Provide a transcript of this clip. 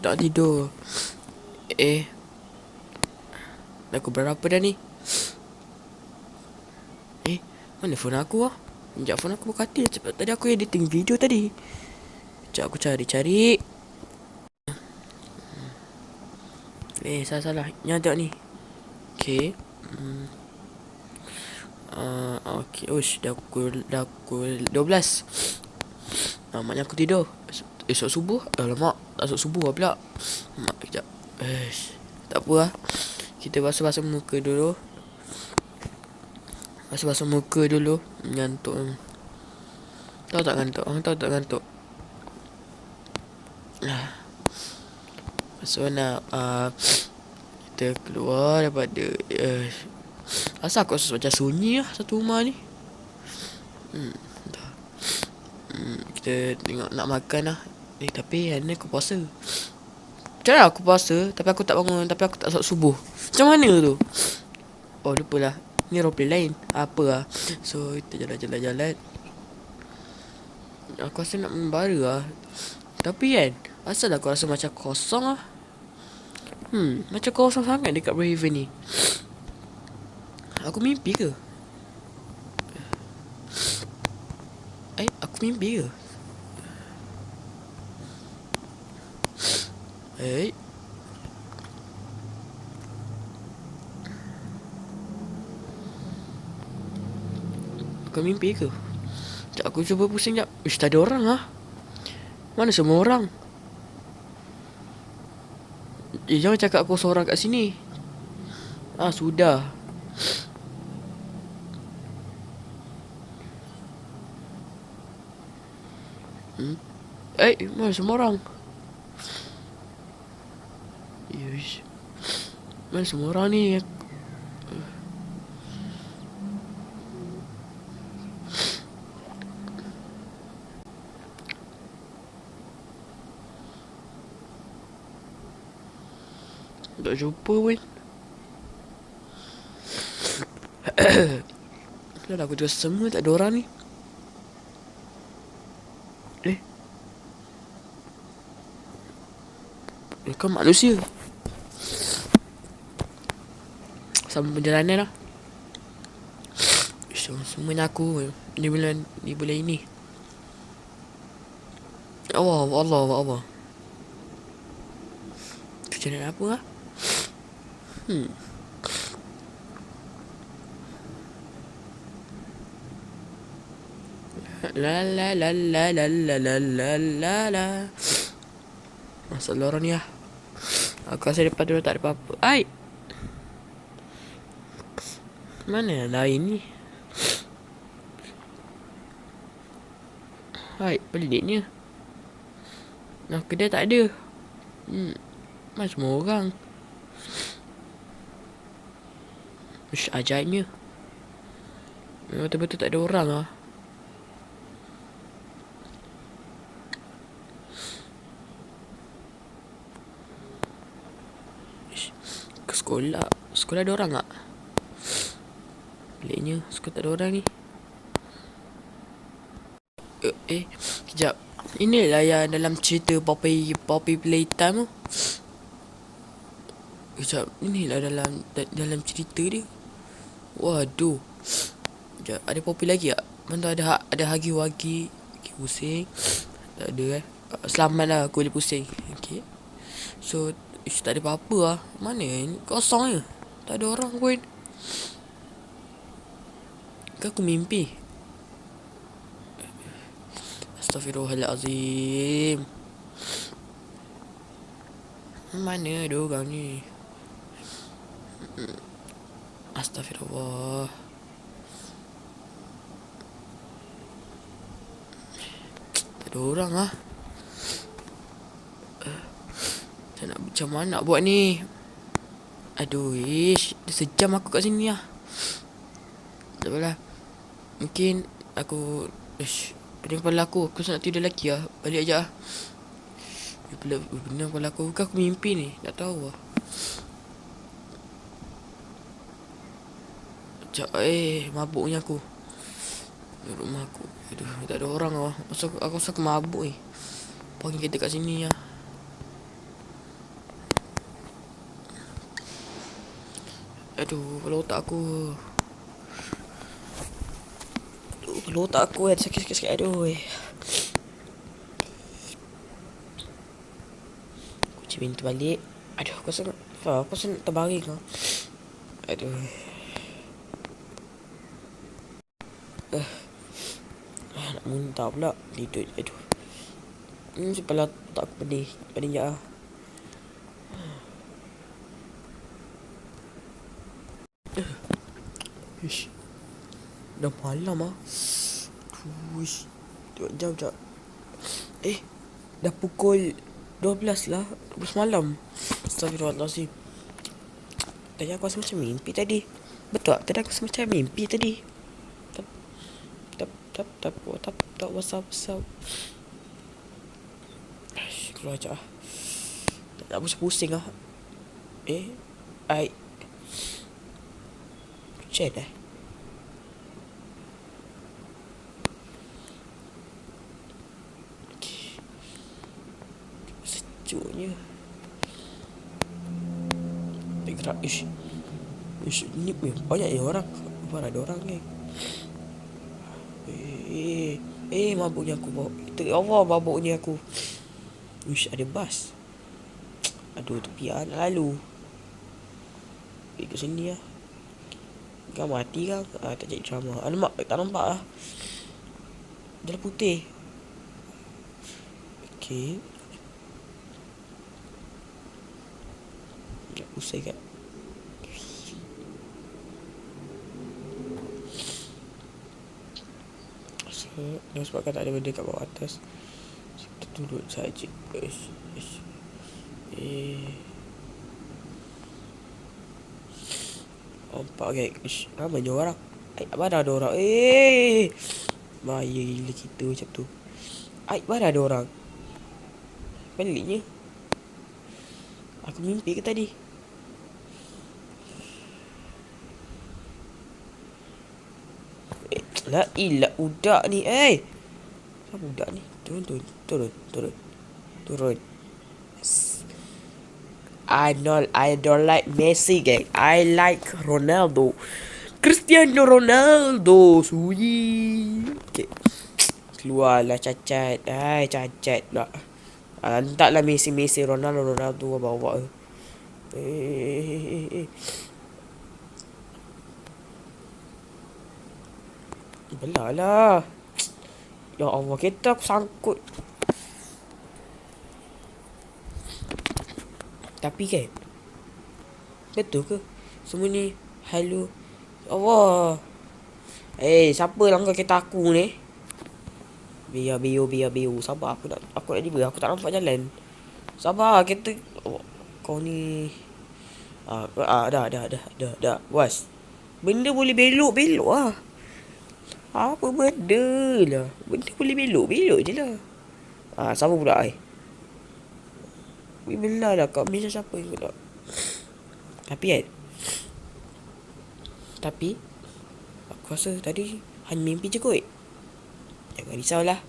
Tak tidur. Dah pukul berapa dah ni? Mana phone aku ah? Sekejap, phone aku berkata cepat. Tadi aku editing video tadi. Sekejap aku cari. Salah. Nyadap ni. Okay. Okay. Ush, dah pukul 12. Maknya aku tidur. Esok subuh. Alamak, esok subuh lah pula. Mak, kejap. Tak apa lah. Kita basuh-basuh muka dulu. Basuh-basuh muka dulu. Ngantuk. Tahu tak ngantuk? So nak kita keluar daripada asal aku rasa macam sunyi lah satu rumah ni. Kita tengok nak makan lah. Tapi hari ni aku puasa. Macam mana aku puasa tapi aku tak bangun, tapi aku tak solat subuh? Macam mana tu? Oh, lupa lah. Ni roleplay lain. Apa lah. So kita jalan. Aku rasa nak membara lah. Tapi kan, asal aku rasa macam kosong lah. Macam kosong sangat dekat Braven ni. Aku mimpi ke? Aku mimpi ke? Aku mimpi ke? Sekejap aku cuba pusing sekejap. Ish, tak ada orang lah. Mana semua orang? Jangan cakap aku seorang kat sini. Sudah. Mana semua orang? Ish. Mana semua orang ni? Tak jumpa pun. Dah aku juga semua tak ada orang ni. Kan manusia. Sama perjalanan lah. Semuanya aku di bulan ini. Allah. Perjalanan apa lah? La. Masalah orang ni lah. Aku rasa depan dulu tak ada apa-apa. Mana lain ni? Peliknya. Kedai tak ada. Mana semua orang? Ajaibnya. Betul-betul tak ada orang lah. Ke sekolah ada orang tak? Peliknya, sekolah tak ada orang ni. Kejap. Inilah yang dalam cerita Poppy Playtime tu. Kejap, inilah dalam cerita dia. Waduh. Kejap, ada Poppy lagi tak? Mana ada Hagi-Wagi pusing. Tak ada selamat lah, aku boleh pusing. Okay. So tak ada apa-apa lah. Mana ni? Kosong je. Tak ada orang pun. Ke aku mimpi? Astaghfirullahalazim. Mana ada orang ni? Astaghfirullah. Tak ada orang lah. Macam mana nak buat ni? Aduh, dah sejam aku kat sini lah. Tak apalah. Mungkin aku pening kepala aku nak tidur lagi lah. Balik aja lah. Pening kepala aku. Bukan aku mimpi ni. Tak tahu lah. Sekejap. Mabuknya aku. Rumah aku. Aduh, tak ada orang lah. Aku rasa aku mabuk ni. Panggil kita kat sini lah. Aduh, kepala otak aku. Aduh, kepala otak aku kan sakit-sakit. Aduh. Kunci pintu balik. Aduh, aku rasa nak terbaring kau. Aduh. Nak muntah pula. Tidur. Aduh. Kepala otak aku pedih. Pedih je lah. Ish. Dah malam ah. Uish. Tengok jam sekejap. Dah pukul 12 lah. 12 malam. Astagfirullahaladzim. Tadi aku rasa macam mimpi tadi. Betul tak? Tadi aku rasa macam mimpi tadi. Tak wasap. Keluar sekejap lah. Tak pusing lah. Hujan sejuknya. Tak gerak. Ish, ni banyak ni orang. Mana ada orang ni? Mabuknya aku bawa. Ya Allah, mabuknya aku. Ish, ada bas. Aduh, tepi lah nak lalu. Pergi ke sini lah. Kau mati kan? Tak jadi drama. Alamak, tak nampak lah. Jalan putih. Okay. Nak pusing kat. Sebabkan tak ada benda kat bawah atas. Kita duduk saja. Nampak kan? Ramai je orang. Mana ada orang? Bahaya gila kita macam tu. Mana ada orang? Baliknya. Aku mimpi ke tadi? La ilah budak ni. Siapa budak ni? Turun. I don't like Messi, gang. I like Ronaldo. Cristiano Ronaldo. Suyi. Okay. Keluarlah cacat. Cacat pula. Hantarlah Messi, Ronaldo bawa. Belah lah. Ya Allah, kereta aku sangkut. Tapi kan, betul ke semua ni? Hello. Allah. Siapa langgar kereta aku ni? Biar. Sabar, aku nak tiba. Aku tak nampak jalan. Sabar, kereta. Kau ni. Dah. Was. Benda boleh belok lah. Apa benda lah. Benda boleh belok je lah. Siapa pula Belah lah kau. Macam siapa ke tak? Tapi aku rasa tadi hanya mimpi je kot. Jangan risaulah.